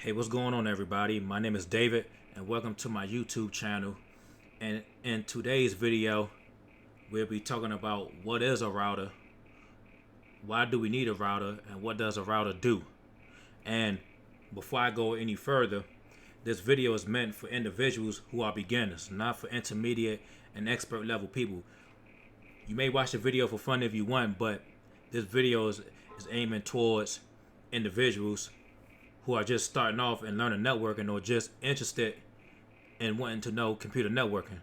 Hey, what's going on, everybody? My name is David, and welcome to my YouTube channel. And in today's video, we'll be talking about what is a router, why do we need a router, and what does a router do. And before I go any further, this video is meant for individuals who are beginners, not for intermediate and expert level people. You may watch the video for fun if you want, but this video is aiming towards individuals who are just starting off and learning networking, or just interested in wanting to know computer networking.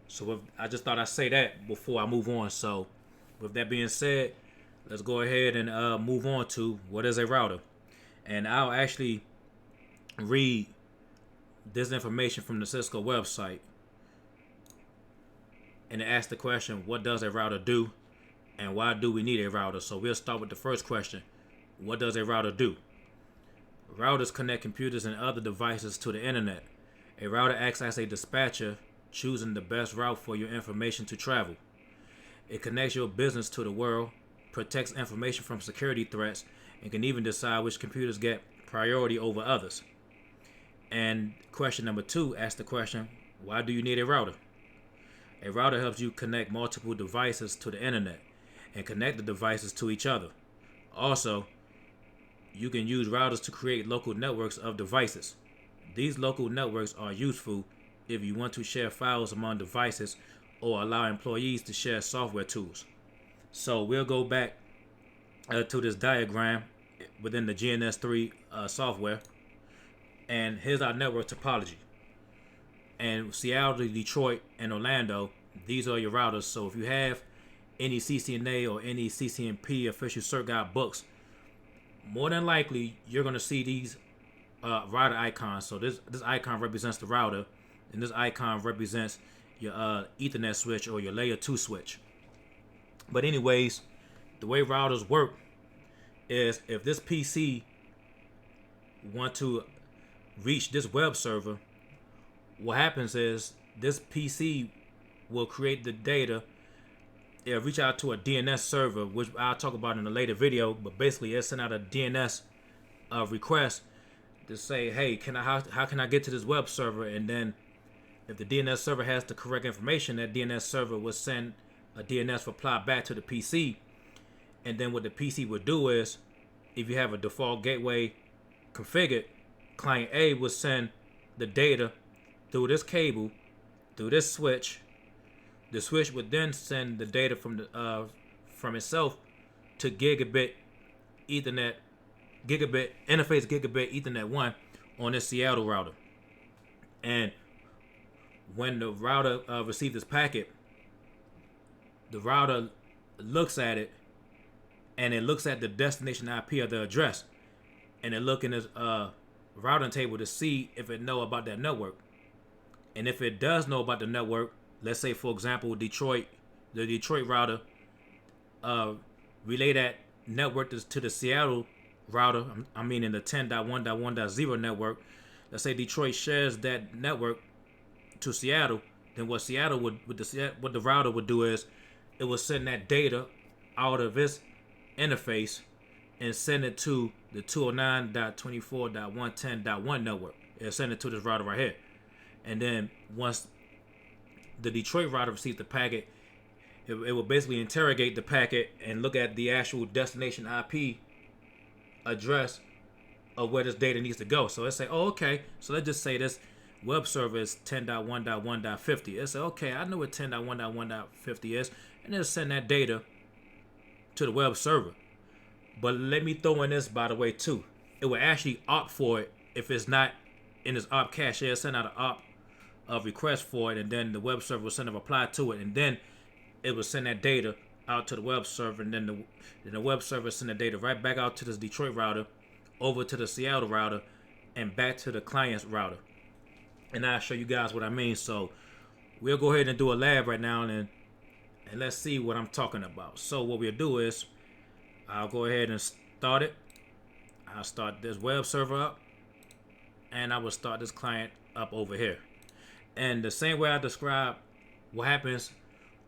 So I just thought I'd say that before I move on. So with that being said, let's go ahead and move on to what is a router. And I'll actually read this information from the Cisco website, and it asks the question, what does a router do and why do we need a router? So we'll start with the first question. What does a router do? Routers connect computers and other devices to the internet. A router acts as a dispatcher, choosing the best route for your information to travel. It connects your business to the world, protects information from security threats, and can even decide which computers get priority over others. And question number 2 asks the question, why do you need a router? A router helps you connect multiple devices to the internet and connect the devices to each other. Also, you can use routers to create local networks of devices. These local networks are useful if you want to share files among devices or allow employees to share software tools. So we'll go back to this diagram within the GNS3 software. And here's our network topology. And Seattle, Detroit, and Orlando, these are your routers. So if you have any CCNA or any CCNP official cert guide books, more than likely you're going to see these router icons. So this icon represents the router, and this icon represents your Ethernet switch or your layer 2 switch. But anyways, the way routers work is if this PC want to reach this web server, what happens is this PC will create the data. It'll reach out to a DNS server, which I'll talk about in a later video, but basically it'll send out a DNS request to say, hey, how can I get to this web server? And then if the DNS server has the correct information, that DNS server will send a DNS reply back to the PC. And then what the PC would do is, if you have a default gateway configured, client A will send the data through this cable, through this switch. The switch would then send the data from itself to gigabit Ethernet, gigabit Ethernet 1 on this Seattle router. And when the router receives this packet, the router looks at it, and it looks at the destination IP of the address, and it looks in this routing table to see if it know about that network. And if it does know about the network, let's say, for example, the Detroit router relay that network to the Seattle router. I mean, in the 10.1.1.0 network. Let's say Detroit shares that network to Seattle. Then what the router would do is it will send that data out of its interface and send it to the 209.24.110.1 network. It'll send it to this router right here. And then once the Detroit router receives the packet, it will basically interrogate the packet and look at the actual destination IP address of where this data needs to go. So let's say, oh, okay, so let's just say this web server is 10.1.1.50. It'll say, okay, I know what 10.1.1.50 is, and it'll send that data to the web server. But let me throw in this, by the way, too. It will actually opt for it if it's not in its opt cache. It'll send out an opt request for it, and then the web server will send a reply to it, and then it will send that data out to the web server, and then the web server send the data right back out to this Detroit router, over to the Seattle router, and back to the client's router. And I'll show you guys what I mean. So we'll go ahead and do a lab right now, and let's see what I'm talking about. So what we'll do is I'll go ahead and start it. I'll start this web server up, and I will start this client up over here. And the same way I described what happens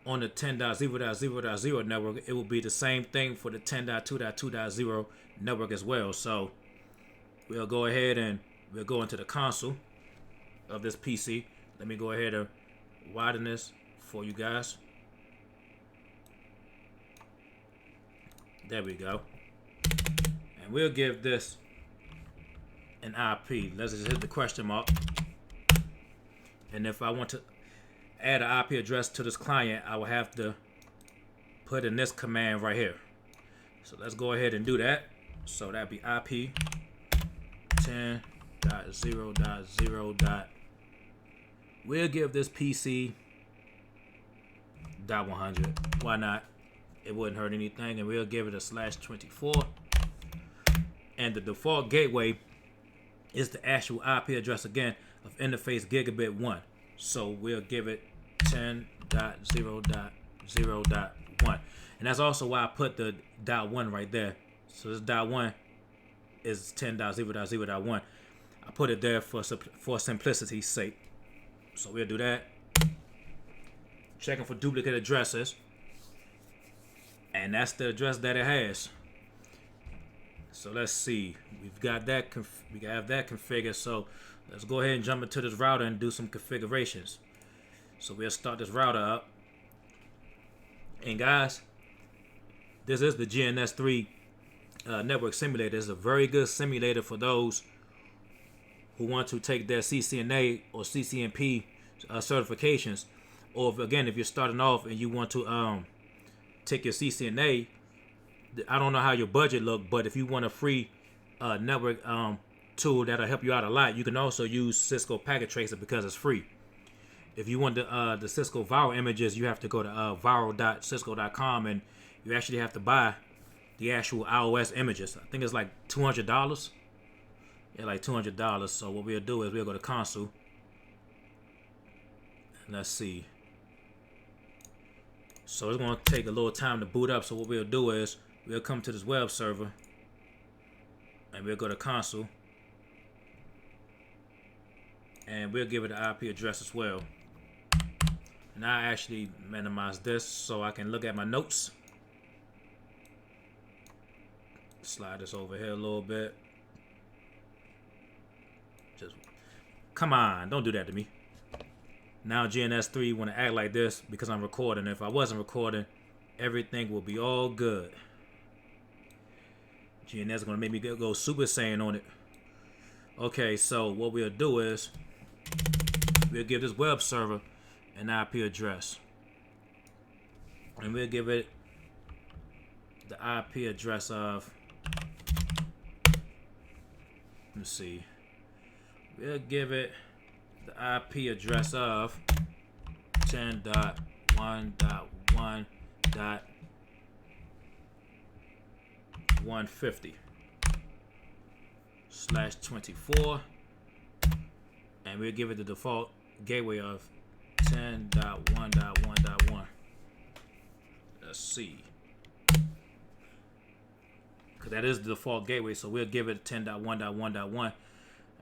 on the 10.0.0.0 network, it will be the same thing for the 10.2.2.0 network as well. So we'll go ahead and we'll go into the console of this PC. Let me go ahead and widen this for you guys. There we go. And we'll give this an IP. Let's just hit the question mark. And if I want to add an IP address to this client, I will have to put in this command right here. So let's go ahead and do that. So that'd be IP 10.0.0. We'll give this PC .100. Why not? It wouldn't hurt anything. And we'll give it a /24. And the default gateway is the actual IP address again of interface gigabit 1. So we'll give it 10.0.0.1. And that's also why I put the .1 right there. So this .1 is 10.0.0.1. I put it there for simplicity's sake. So we'll do that. Checking for duplicate addresses. And that's the address that it has. So let's see. We've got that. We have that configured. So let's go ahead and jump into this router and do some configurations. So we'll start this router up. And guys, this is the GNS3 network simulator. It's a very good simulator for those who want to take their CCNA or CCNP certifications. Or if you're starting off and you want to take your CCNA, I don't know how your budget look, but if you want a free network tool that'll help you out a lot, you can also use Cisco Packet Tracer because it's free. If you want the Cisco Virl images, you have to go to virl.cisco.com and you actually have to buy the actual iOS images. I think it's like $200. Yeah, like $200. So what we'll do is we'll go to console. And let's see. So it's going to take a little time to boot up. So what we'll do is we'll come to this web server and we'll go to console. And we'll give it an IP address as well. And I actually minimize this so I can look at my notes. Slide this over here a little bit. Just come on, don't do that to me. Now GNS3 want to act like this because I'm recording. If I wasn't recording, everything will be all good. GNS is going to make me go Super Saiyan on it. Okay, so what we'll do is we'll give this web server an IP address. And we'll give it the IP address of, let's see, we'll give it the IP address of 10.1.1.150 /24, and we'll give it the default gateway of 10.1.1.1. Let's see, because that is the default gateway, so we'll give it 10.1.1.1.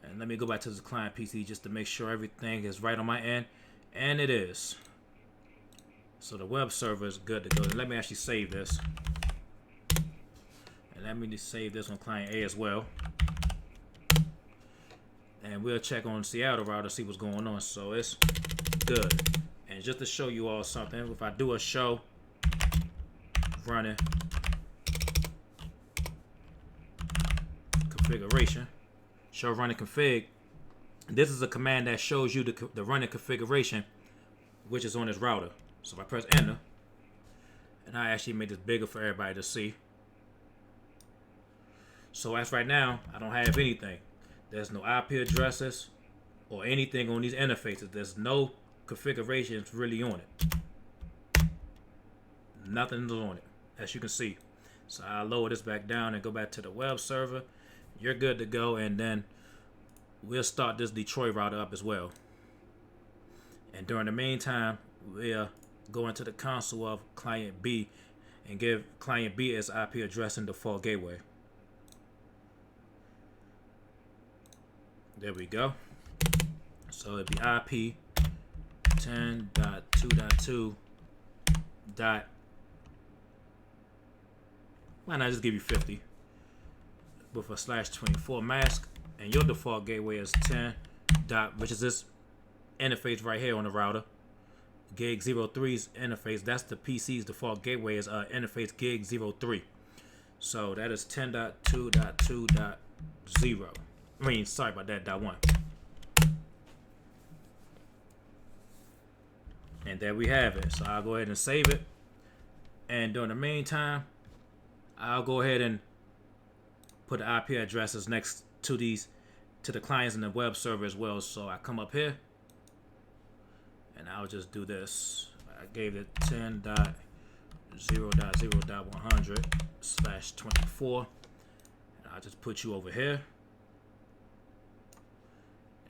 And let me go back to the client PC just to make sure everything is right on my end. And it is. So the web server is good to go. Let me actually save this. And let me just save this on client A as well. And we'll check on Seattle router to see what's going on. So it's good. And just to show you all something, if I do a show running configuration, show running config, this is a command that shows you the running configuration which is on this router. So if I press enter, and I actually made this bigger for everybody to see. So as right now, I don't have anything. There's no IP addresses or anything on these interfaces. There's no configurations really on it. Nothing's on it, as you can see. So I'll lower this back down and go back to the web server. You're good to go, and then we'll start this Detroit router up as well. And during the meantime, we'll go into the console of client B and give client B its IP address and default gateway. There we go. So it'd be IP 10.2.2. Why not just give you 50 with a /24 mask? and your default gateway is 10 dot, which is this interface right here on the router. Gig 03's interface, that's the PC's default gateway, is interface gig 03. So that is 10.2.2.0. I mean, sorry about that, .1. And there we have it. So I'll go ahead and save it. And during the meantime, I'll go ahead and put the IP addresses next to these, to the clients and the web server as well. So I come up here and I'll just do this. I gave it 10.0.0.100/24. And I'll just put you over here.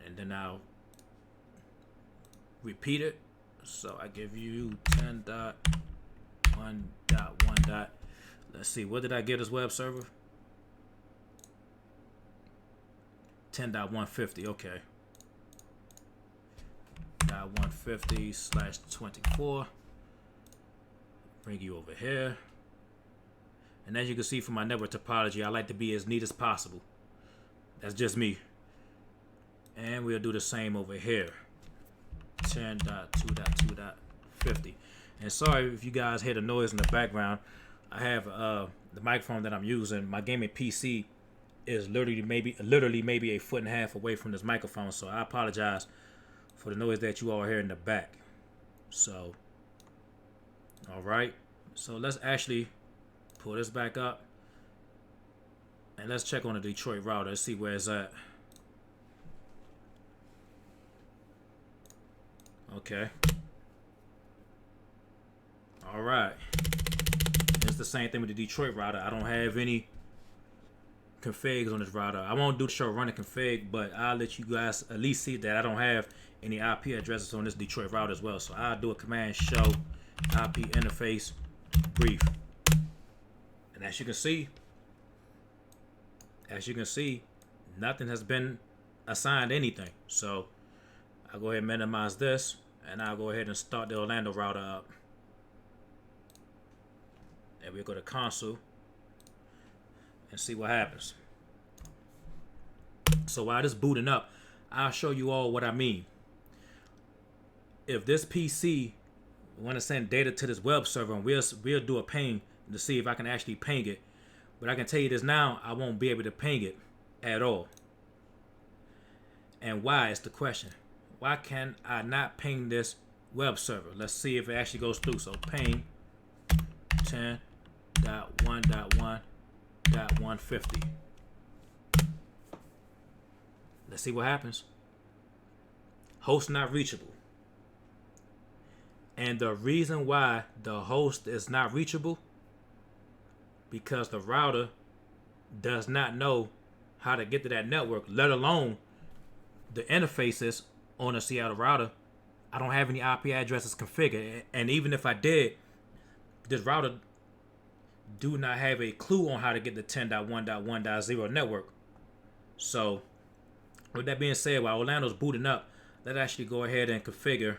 And then I'll repeat it. So I give you 10.1.1. Let's see, what did I get as web server? 10.150, okay. .150/24. Bring you over here. And as you can see from my network topology, I like to be as neat as possible. That's just me. And we'll do the same over here. 10.2.2.50. And sorry if you guys hear the noise in the background. I have the microphone that I'm using. My gaming PC is literally maybe a foot and a half away from this microphone, so I apologize for the noise that you all hear in the back. So, all right. So let's actually pull this back up and let's check on the Detroit router. Let's see where it's at. Okay. All right. It's the same thing with the Detroit router. I don't have any configs on this router. I won't do the show running config, but I'll let you guys at least see that I don't have any IP addresses on this Detroit router as well. So I'll do a command show IP interface brief. And as you can see, nothing has been assigned anything. So I'll go ahead and minimize this, and I'll go ahead and start the Orlando router up. And we'll go to console and see what happens. So while this is booting up, I'll show you all what I mean. If this PC want to send data to this web server, and we'll do a ping to see if I can actually ping it. But I can tell you this now, I won't be able to ping it at all. And why is the question. Why can I not ping this web server? Let's see if it actually goes through. So ping 10.1.1.150. Let's see what happens. Host not reachable. And the reason why the host is not reachable, because the router does not know how to get to that network, let alone the interfaces on a Seattle router. I don't have any IP addresses configured. And even if I did, this router do not have a clue on how to get the 10.1.1.0 network. So with that being said, while Orlando's booting up, let's actually go ahead and configure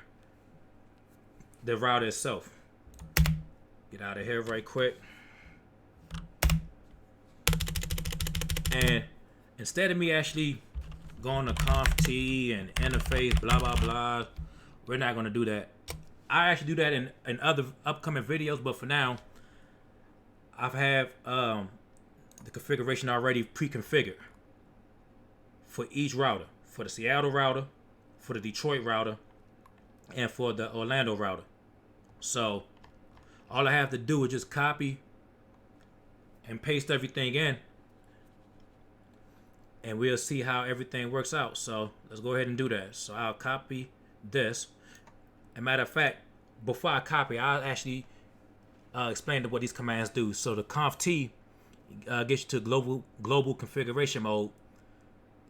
the router itself. Get out of here right quick. And instead of me actually going to conft and interface, blah, blah, blah, we're not going to do that. I actually do that in other upcoming videos, but for now, I have the configuration already pre-configured for each router, for the Seattle router, for the Detroit router, and for the Orlando router. So all I have to do is just copy and paste everything in, and we'll see how everything works out. So let's go ahead and do that. So I'll copy this. As a matter of fact, before I copy, I'll actually explain what these commands do. So the conft gets you to global configuration mode.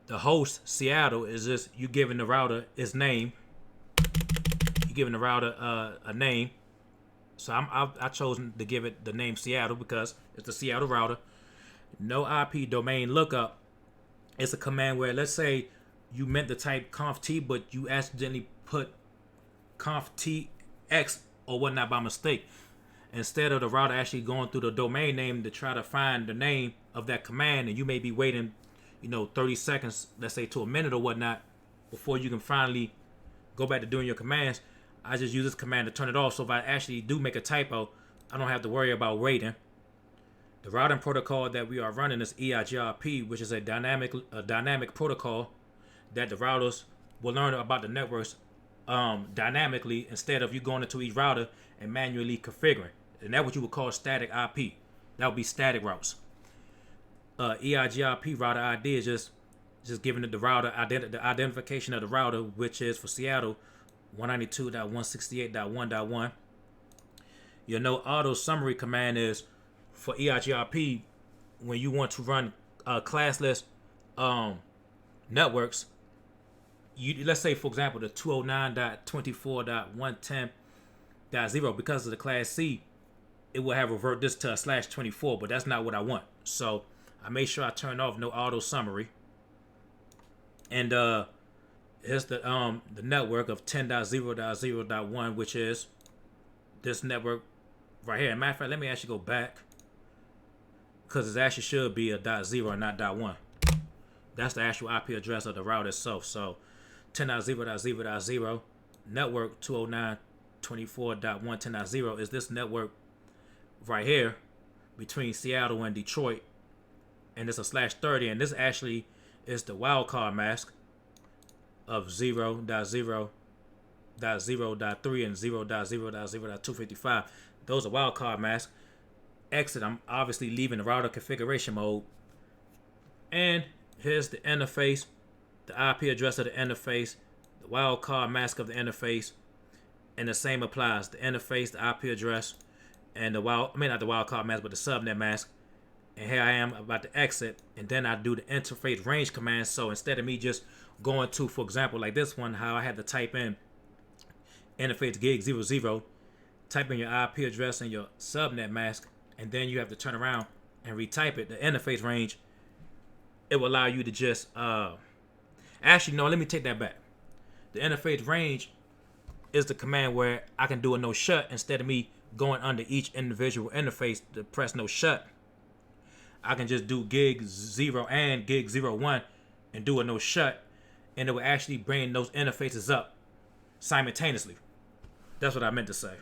The host Seattle is just you giving the router its name. You giving the router a name. So I chosen to give it the name Seattle because it's the Seattle router. No IP domain lookup. It's a command where, let's say you meant to type conft, but you accidentally put conft x or whatnot by mistake. Instead of the router actually going through the domain name to try to find the name of that command, and you may be waiting, 30 seconds, let's say to a minute or whatnot, before you can finally go back to doing your commands, I just use this command to turn it off. So if I actually do make a typo, I don't have to worry about waiting. The routing protocol that we are running is EIGRP, which is a dynamic protocol that the routers will learn about the networks dynamically instead of you going into each router and manually configuring. And that's what you would call static IP. That would be static routes. EIGRP router ID is just giving it the router the identification of the router, which is for Seattle 192.168.1.1. Your no auto summary command is for EIGRP when you want to run classless networks. Let's say, for example, the 209.24.110.0, because of the class C, it will have revert this to a /24, but that's not what I want. So I made sure I turn off no auto summary. And here's the network of 10.0.0.1, which is this network right here. As a matter of fact, let me actually go back, because it actually should be a .0 and not .1. That's the actual IP address of the route itself. So 10.0.0.0 network 209.24.110.0 is this network right here between Seattle and Detroit, and it's a /30, and this actually is the wildcard mask of 0.0.0.3 and 0.0.0.255. Those are wildcard masks. Exit, I'm obviously leaving the router configuration mode. And here's the interface, the IP address of the interface, the wildcard mask of the interface, and the same applies. The interface, the IP address, and not the wildcard mask, but the subnet mask. And here I am about to exit, and then I do the interface range command. So instead of me just going to, for example, like this one, how I had to type in interface gig 00, type in your IP address and your subnet mask, and then you have to turn around and retype it. The interface range, it will allow you to just actually, no, let me take that back. The interface range is the command where I can do a no shut instead of me going under each individual interface to press no shut. I can just do gig 0 and gig 01 and do a no shut, and it will actually bring those interfaces up simultaneously. That's what I meant to say.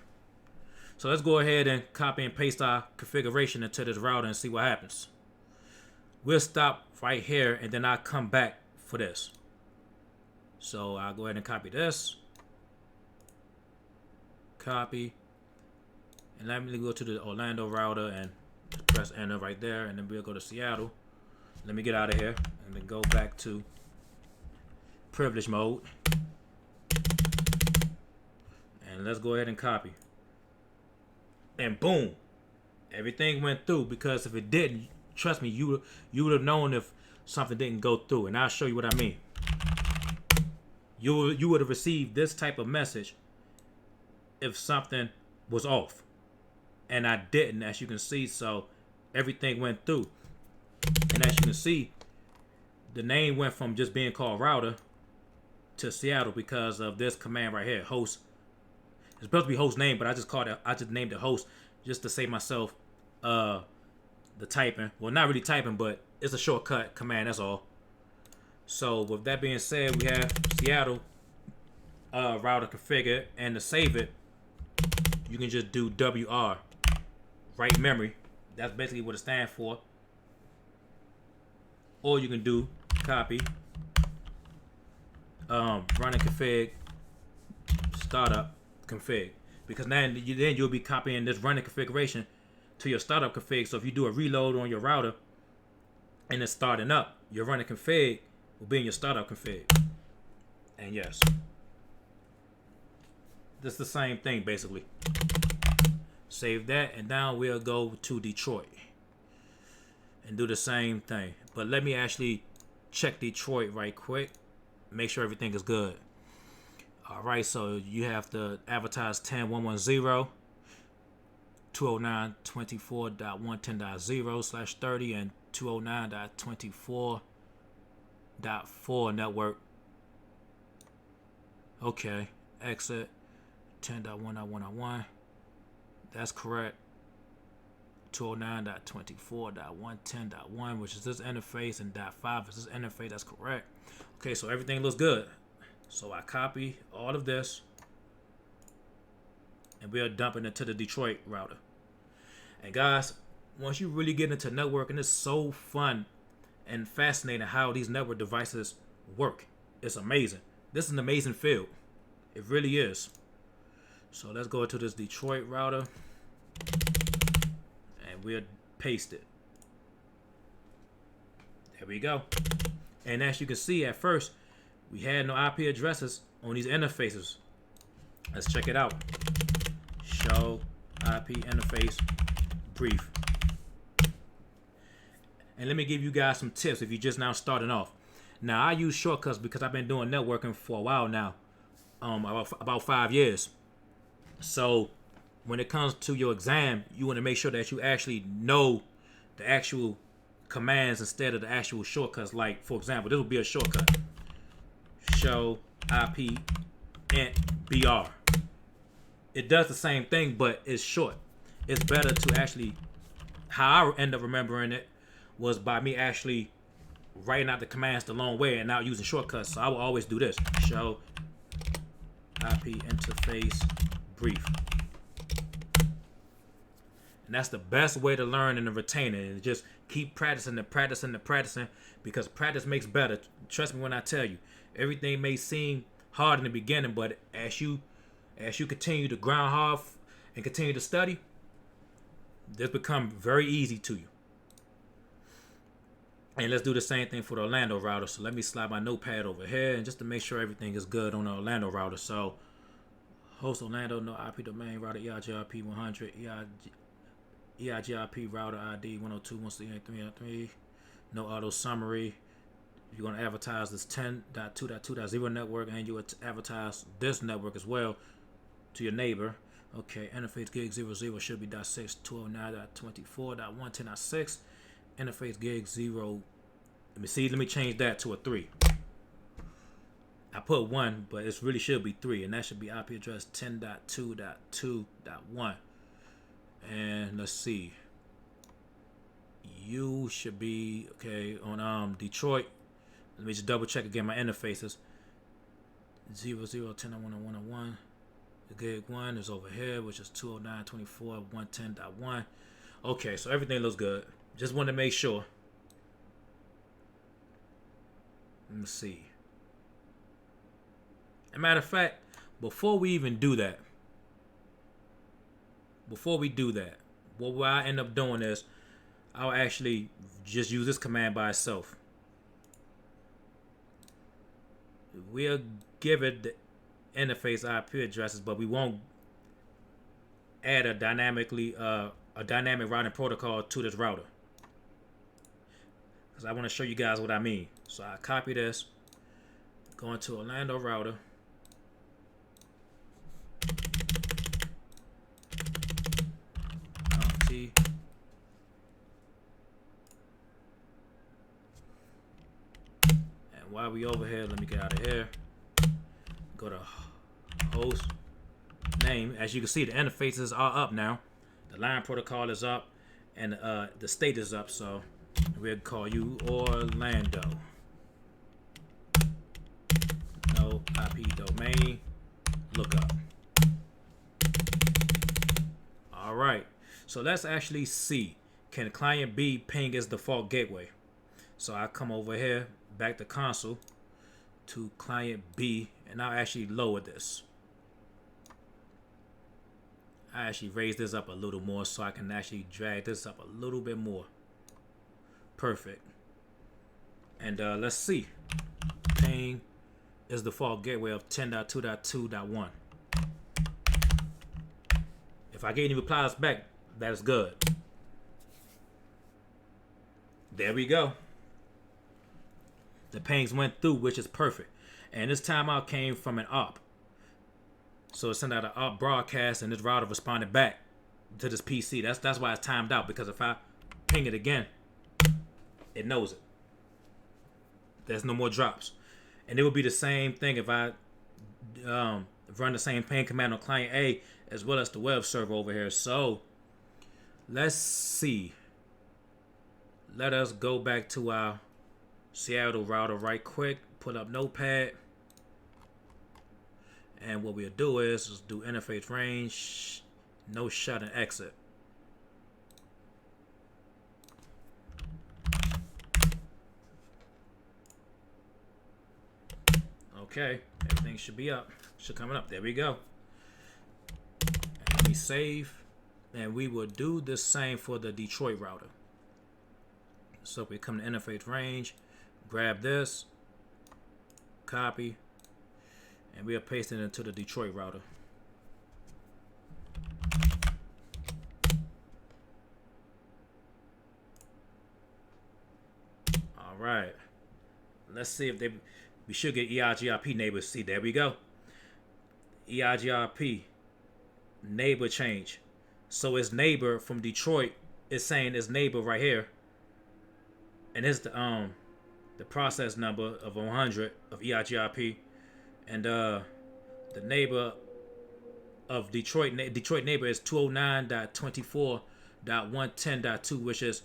So let's go ahead and copy and paste our configuration into this router and see what happens. We'll stop right here, and then I'll come back for this. So I'll go ahead and copy this. Copy. And let me go to the Orlando router and press enter right there, and then we'll go to Seattle. Let me get out of here and then go back to privilege mode. And let's go ahead and copy. And boom, everything went through, because if it didn't, trust me, you would have known if something didn't go through. And I'll show you what I mean. You would have received this type of message if something was off. And I didn't, as you can see, so everything went through. And as you can see, the name went from just being called router to Seattle because of this command right here, host. It's supposed to be host name, but I just named it host just to save myself the typing. Well, not really typing, but it's a shortcut command, that's all. So with that being said, we have Seattle router configured, and to save it, you can just do WR, write memory. That's basically what it stands for. Or you can do copy, running config, startup config, because then you'll be copying this running configuration to your startup config. So if you do a reload on your router and it's starting up, your running config will be in your startup config. And yes, this is the same thing basically. Save that, and now we'll go to Detroit and do the same thing. But let me actually check Detroit right quick, make sure everything is good. All right, so you have to advertise 10.110, 209.24.110.0/30 and 209.24.4 network. Okay, exit 10.1.1.1. That's correct. 209.24.110.1, which is this interface, and .5 is this interface. That's correct. Okay, so everything looks good. So I copy all of this, and we'll dump it into the Detroit router. And guys, once you really get into networking, it's so fun and fascinating how these network devices work. It's amazing. This is an amazing field. It really is. So let's go to this Detroit router, and we'll paste it. There we go. And as you can see, at first we had no IP addresses on these interfaces. Let's check it out. Show IP interface brief. And let me give you guys some tips if you're just now starting off. Now, I use shortcuts because I've been doing networking for a while now, about 5 years. So when it comes to your exam, you want to make sure that you actually know the actual commands instead of the actual shortcuts. Like, for example, this will be a shortcut. Show IP int BR. It does the same thing, but it's short. It's better to actually, how I end up remembering it was by me actually writing out the commands the long way and not using shortcuts. So I will always do this. Show IP interface brief. And that's the best way to learn and to retain it. And just keep practicing and practicing and practicing, because practice makes better. Trust me when I tell you. Everything may seem hard in the beginning, but as you continue to grind hard and continue to study, this becomes very easy to you. And let's do the same thing for the Orlando router. So let me slide my notepad over here, and just to make sure everything is good on the Orlando router. So host Orlando, no IP domain, router EIGRP 100, EIGRP router ID 102.168.3.3, no auto summary. You're going to advertise this 10.2.2.0 network, and you would advertise this network as well to your neighbor. Okay, interface gig 00 should be .6, 209.24.110.6. Interface gig 0. Let me change that to a 3. I put 1, but it really should be 3, and that should be IP address 10.2.2.1. And let's see. You should be okay on Detroit. Let me just double check again my interfaces. 0010.101.1. The gig 1 is over here, which is 209.24.110.1. Okay, so everything looks good. Just want to make sure. Let me see. As a matter of fact, before we even do that, what I end up doing is I'll actually just use this command by itself. We'll give it the interface IP addresses, but we won't add a dynamic routing protocol to this router, because I want to show you guys what I mean. So I copy this, go into Orlando router, T, and while we over here, let me get out of here. Go to host name. As you can see, the interfaces are up now. The line protocol is up, and the state is up. So we'll call you Orlando. No IP domain. Look up. All right. So let's actually see. Can client B ping its default gateway? So I come over here, back to console, to client B, and I'll actually lower this. I actually raise this up a little more so I can actually drag this up a little bit more. Perfect. And let's see. Ping is the default gateway of 10.2.2.1. If I get any replies back, that is good. There we go. The pings went through, which is perfect. And this timeout came from an op. So it sent out an op broadcast, and this router responded back to this PC. That's why it's timed out, because if I ping it again, it knows it. There's no more drops. And it would be the same thing if I run the same ping command on client A as well as the web server over here. So let's see. Let us go back to our Seattle router right quick. Pull up Notepad. And what we'll do is just do interface range, no shut and exit. Okay, everything should be up. Should coming up. There we go. And let me save. And we will do the same for the Detroit router. So if we come to interface range, grab this, copy, and we'll paste it into the Detroit router. All right. Let's see if we should get EIGRP neighbors. See, there we go. EIGRP neighbor change. So its neighbor from Detroit is saying its neighbor right here. And it's the process number of 100 of EIGRP. And the neighbor of Detroit neighbor is 209.24.110.2, which is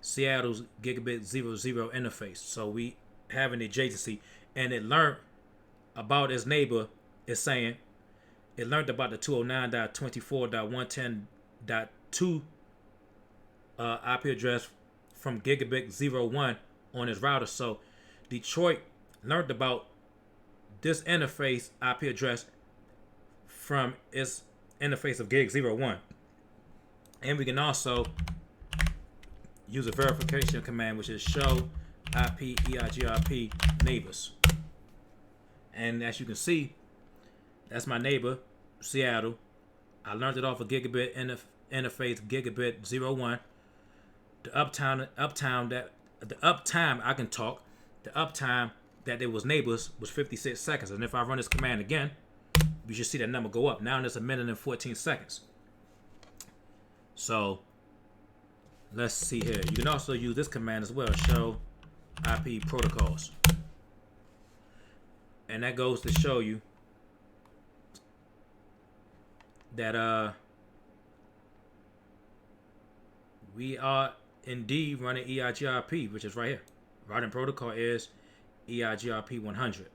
Seattle's gigabit 00 interface. So we have an adjacency, and it learned about its neighbor. Is saying it learned about the 209.24.110.2 IP address from gigabit 01 on its router. So Detroit learned about this interface IP address from its interface of gig 01. And we can also use a verification command, which is show IP EIGRP neighbors. And as you can see, that's my neighbor, Seattle. I learned it off of gigabit interface gigabit 01. The uptime I can talk. The uptime that it was neighbors was 56 seconds. And if I run this command again, you should see that number go up. Now it's 1 minute and 14 seconds. So let's see here. You can also use this command as well, show IP protocols. And that goes to show you that we are indeed running EIGRP, which is right here. Routing protocol is EIGRP 100.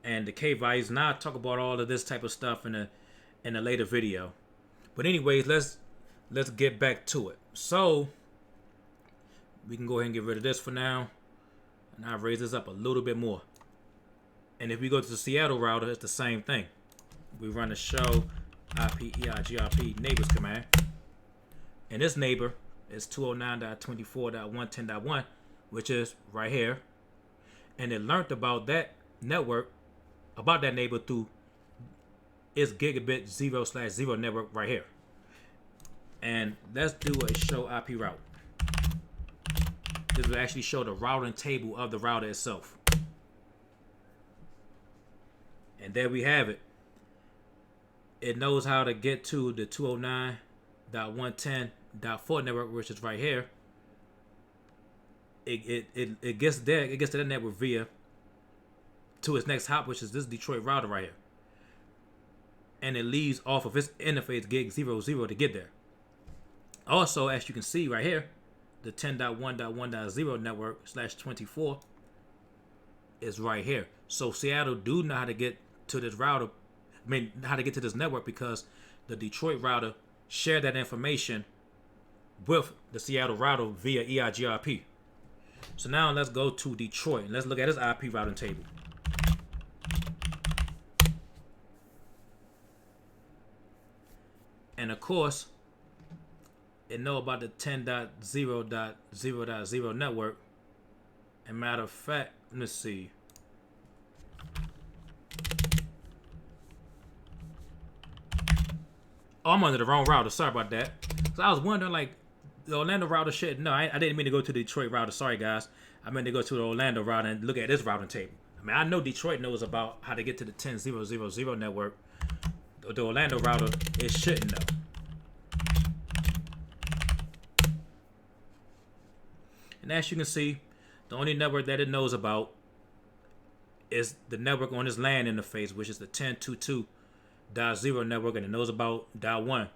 And the K values. Now I'll talk about all of this type of stuff in a later video. But anyways, let's get back to it. So we can go ahead and get rid of this for now. And I'll raise this up a little bit more. And if we go to the Seattle router, it's the same thing. We run the show IP EIGRP neighbors command. And this neighbor is 209.24.110.1, which is right here. And it learned about that network, about that neighbor through its gigabit 0/0 network right here. And let's do a show IP route. This will actually show the routing table of the router itself. And there we have it. It knows how to get to the 209.110.4 network, which is right here. It gets there. It gets to that network via to its next hop, which is this Detroit router right here. And it leaves off of its interface gig 00 to get there. Also, as you can see right here, the 10.1.1.0 network /24 is right here. So Seattle do know how to get to this router. I mean, how to get to this network, because the Detroit router shared that information with the Seattle router via EIGRP. So now let's go to Detroit and let's look at this IP routing table. And of course, it know about the 10.0.0.0 network. And matter of fact, let's see. Oh, I'm under the wrong router. Sorry about that. So I was wondering, like, the Orlando router shit. No, I didn't mean to go to the Detroit router. Sorry, guys. I meant to go to the Orlando router and look at this routing table. I mean, I know Detroit knows about how to get to the 10.0.0.0 network. The Orlando router, it shouldn't know. And as you can see, the only network that it knows about is the network on this LAN interface, which is the 10.2.2.0 network, and it knows about .1.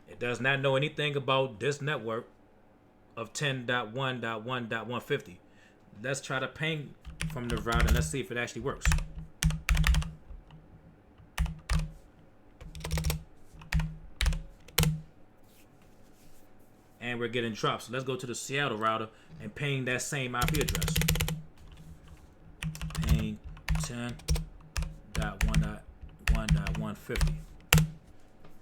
It does not know anything about this network of 10.1.1.150. Let's try to ping from the router and let's see if it actually works. And we're getting drops. So let's go to the Seattle router and ping that same IP address. Ping 10.1.1.150.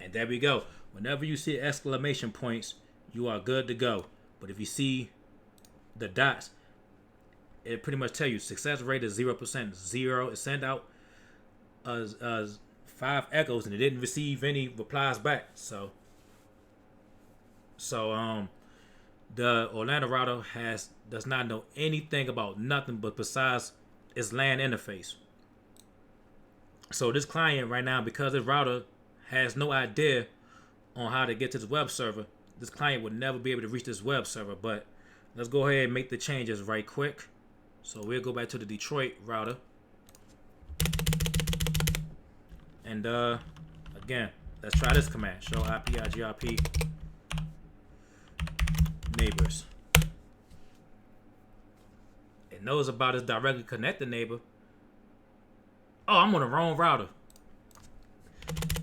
And there we go. Whenever you see exclamation points, you are good to go. But if you see the dots, it pretty much tell you success rate is 0%. Zero. It sent out 5 echoes and it didn't receive any replies back. So the Orlando router does not know anything about nothing but besides its LAN interface. So this client right now, because this router has no idea on how to get to this web server, this client would never be able to reach this web server. But let's go ahead and make the changes right quick. So we'll go back to the Detroit router. And again, let's try this command. Show IP/IGRP neighbors. It knows about its directly connected neighbor. Oh, I'm on the wrong router.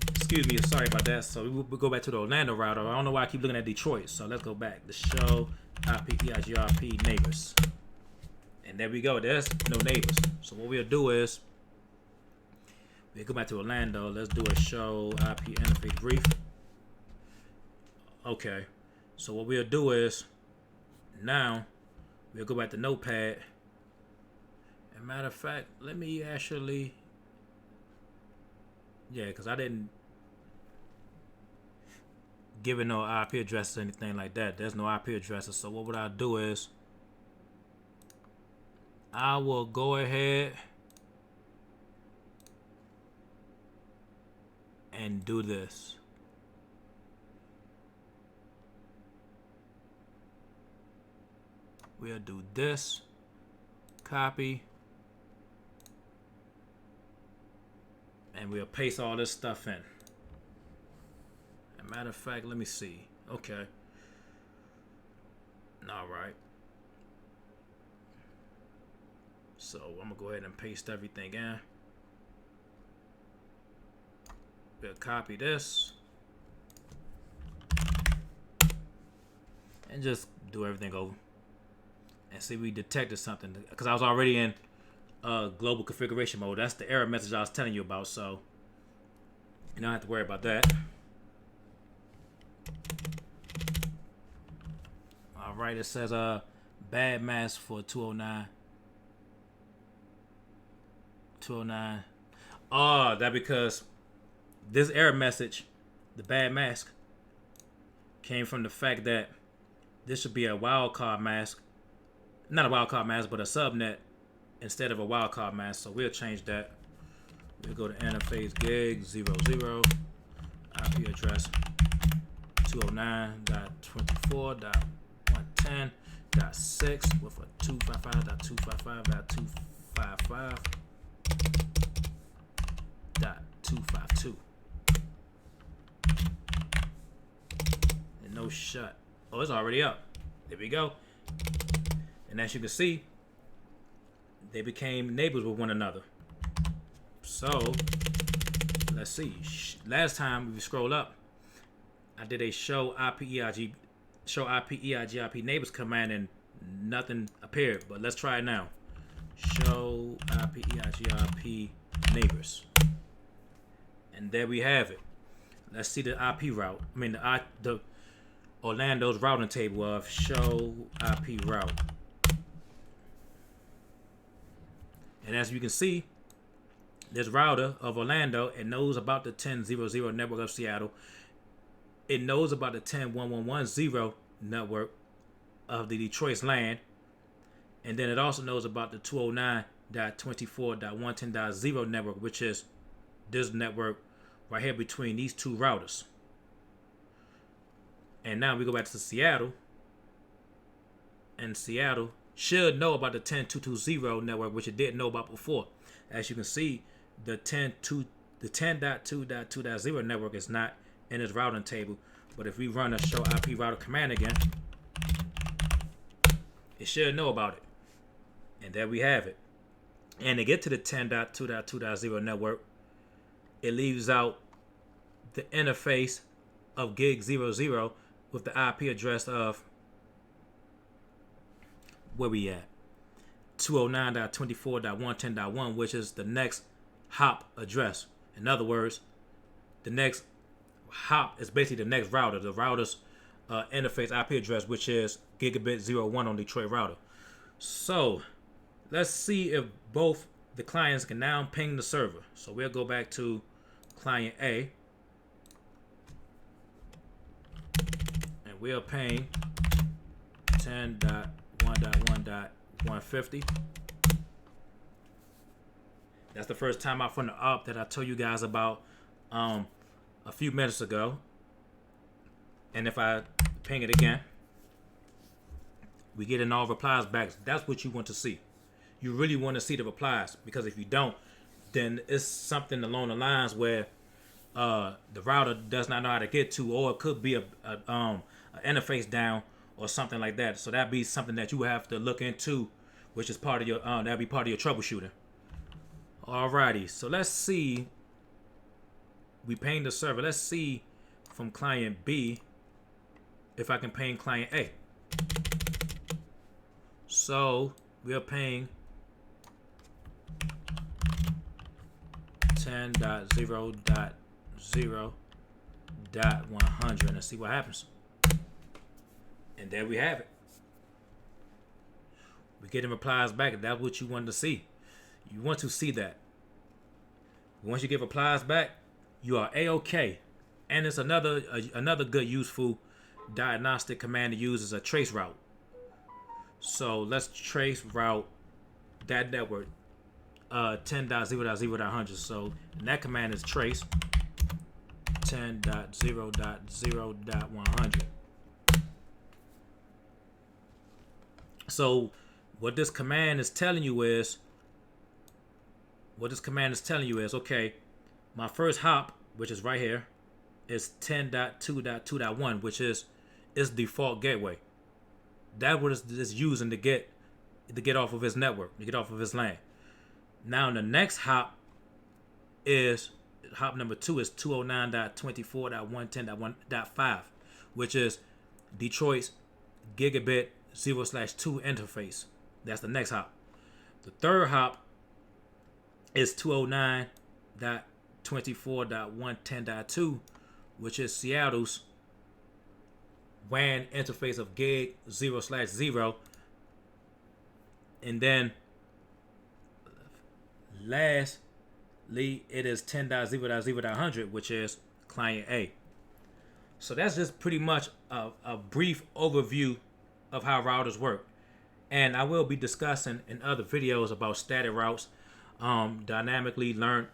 Excuse me, sorry about that. So we'll go back to the Orlando router. I don't know why I keep looking at Detroit. So let's go back to show IP/IGRP neighbors. And there we go. There's no neighbors. So what we'll do is we'll go back to Orlando. Let's do a show IP interface brief. Okay. So what we'll do is now we'll go back to Notepad. As a matter of fact, let me actually, because I didn't give it no IP address or anything like that. There's no IP addresses. So what would I do is I will go ahead and do this. We'll do this, copy, and we'll paste all this stuff in. As a matter of fact, let me see. Okay. All right. So I'm gonna go ahead and paste everything in. We'll copy this and just do everything over. And see, we detected something because I was already in global configuration mode. That's the error message I was telling you about. So you don't have to worry about that. All right, it says bad mask for 209. 209. Oh, that because this error message, the bad mask, came from the fact that this should be a wildcard mask. Not a wildcard mask, but a subnet instead of a wildcard mask. So we'll change that. We'll go to interface gig 00 IP address 209.24.110.6 with a 255.255.255.252. And no shut. Oh, it's already up. There we go. And as you can see, they became neighbors with one another. So let's see. Last time we scroll up, I did a show IP/EIGRP neighbors command and nothing appeared. But let's try it now. Show IP/EIGRP neighbors, and there we have it. Let's see the IP route. I mean the Orlando's routing table of show IP route. And as you can see, this router of Orlando, it knows about the 10.0.0 network of Seattle. It knows about the 10.1.1.1.0 network of the Detroit's LAN. And then it also knows about the 209.24.110.0 network, which is this network right here between these two routers. And now we go back to Seattle. And Seattle should know about the 10.2.2.0 network, which it didn't know about before. As you can see, the 10.2.2.2.0 network is not in its routing table, But if we run a show IP router command again, it should know about it. And there we have it. And to get to the 10.2.2.0 network, it leaves out the interface of gig 00 with the IP address of where we at 209.24.110.1, which is the next hop address. In other words, the next hop is basically the next router, the router's interface IP address, which is gigabit 01 on Detroit router. So let's see if both the clients can now ping the server. So we'll go back to client A, and we'll ping 10.1.1.150. That's the first time out from the up that I told you guys about a few minutes ago. And if I ping it again, we get in all replies back. That's what you want to see. You really want to see the replies, because if you don't, then it's something along the lines where the router does not know how to get to, or it could be a interface down or something like that. So that'd be something that you have to look into, which is part of your that'd be part of your troubleshooting. Alrighty, so let's see. We ping the server. Let's see from client B if I can ping client A. So we're ping 10.0.0.100 and see what happens. And there we have it. We're getting replies back. That's what you wanted to see. You want to see that. Once you get replies back, you are A-OK. And it's another good useful diagnostic command to use is a trace route. So let's trace route that network 10.0.0.100. So that command is trace 10.0.0.100. So what this command is telling you is, okay, my first hop, which is right here, is 10.2.2.1, which is its default gateway. That what it's using to get off of his network, to get off of his LAN. Now the next hop is hop number 2 is 209.24.110.1.5, which is Detroit's gigabit 0/2 interface. That's the next hop. The third hop is 209.24.110.2, which is Seattle's WAN interface of gig 0/0. And then lastly, it is 10.0.0.100, which is client A. So that's just pretty much a brief overview of how routers work. And I will be discussing in other videos about static routes, dynamically learn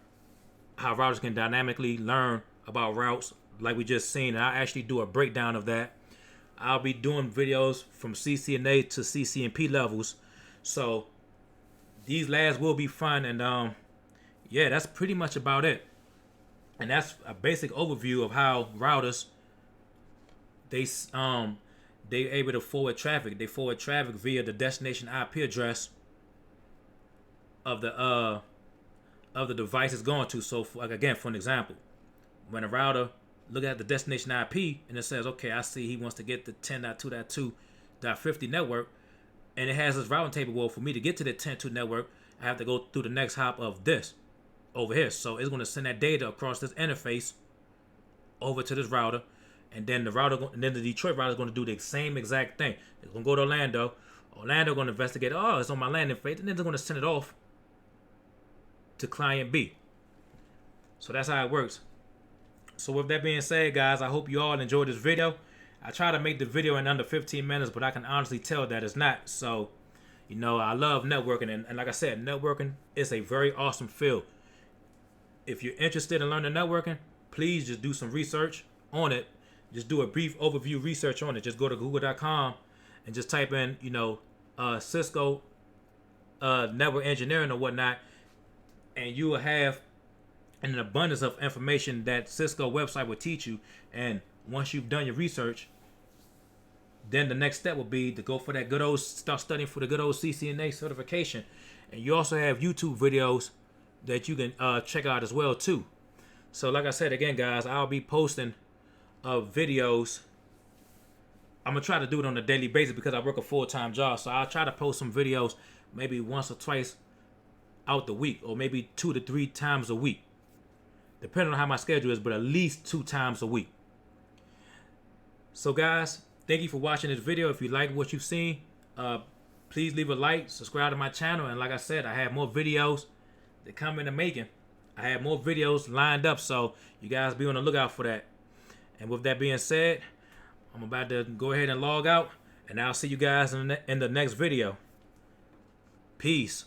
how routers can dynamically learn about routes like we just seen. And I'll actually do a breakdown of that. I'll be doing videos from CCNA to CCNP levels. So these labs will be fun. And yeah, that's pretty much about it. And that's a basic overview of how routers, they're able to forward traffic. They forward traffic via the destination IP address of the device it's going to. So like again, for an example, when a router look at the destination IP and it says, okay, I see he wants to get the 10.2.2.50 network, and it has this routing table. Well, for me to get to the 10.2 network, I have to go through the next hop of this over here. So it's going to send that data across this interface over to this router, and then the Detroit router is going to do the same exact thing. It's going to go to Orlando. Orlando going to investigate. Oh, it's on my LAN interface, and then they're going to send it off to client B. So that's how it works. So with that being said, guys, I hope you all enjoyed this video. I try to make the video in under 15 minutes, but I can honestly tell that it's not. So, you know, I love networking. And like I said, networking is a very awesome field. If you're interested in learning networking, please just do some research on it. Just do a brief overview research on it. Just go to google.com and just type in, you know, Cisco network engineering or whatnot, and you will have an abundance of information that Cisco website will teach you. And once you've done your research, then the next step will be to go for that good old, start studying for the good old CCNA certification. And you also have YouTube videos that you can check out as well too. So like I said again, guys, I'll be posting videos. I'm gonna try to do it on a daily basis because I work a full-time job. So I'll try to post some videos maybe once or twice out the week, or maybe 2 to 3 times a week, depending on how my schedule is, but at least 2 times a week. So guys, thank you for watching this video. If you like what you've seen, please leave a like, subscribe to my channel, and like I said, I have more videos that come in the making. I have more videos lined up, so you guys be on the lookout for that. And with that being said, I'm about to go ahead and log out, and I'll see you guys in the next video. Peace.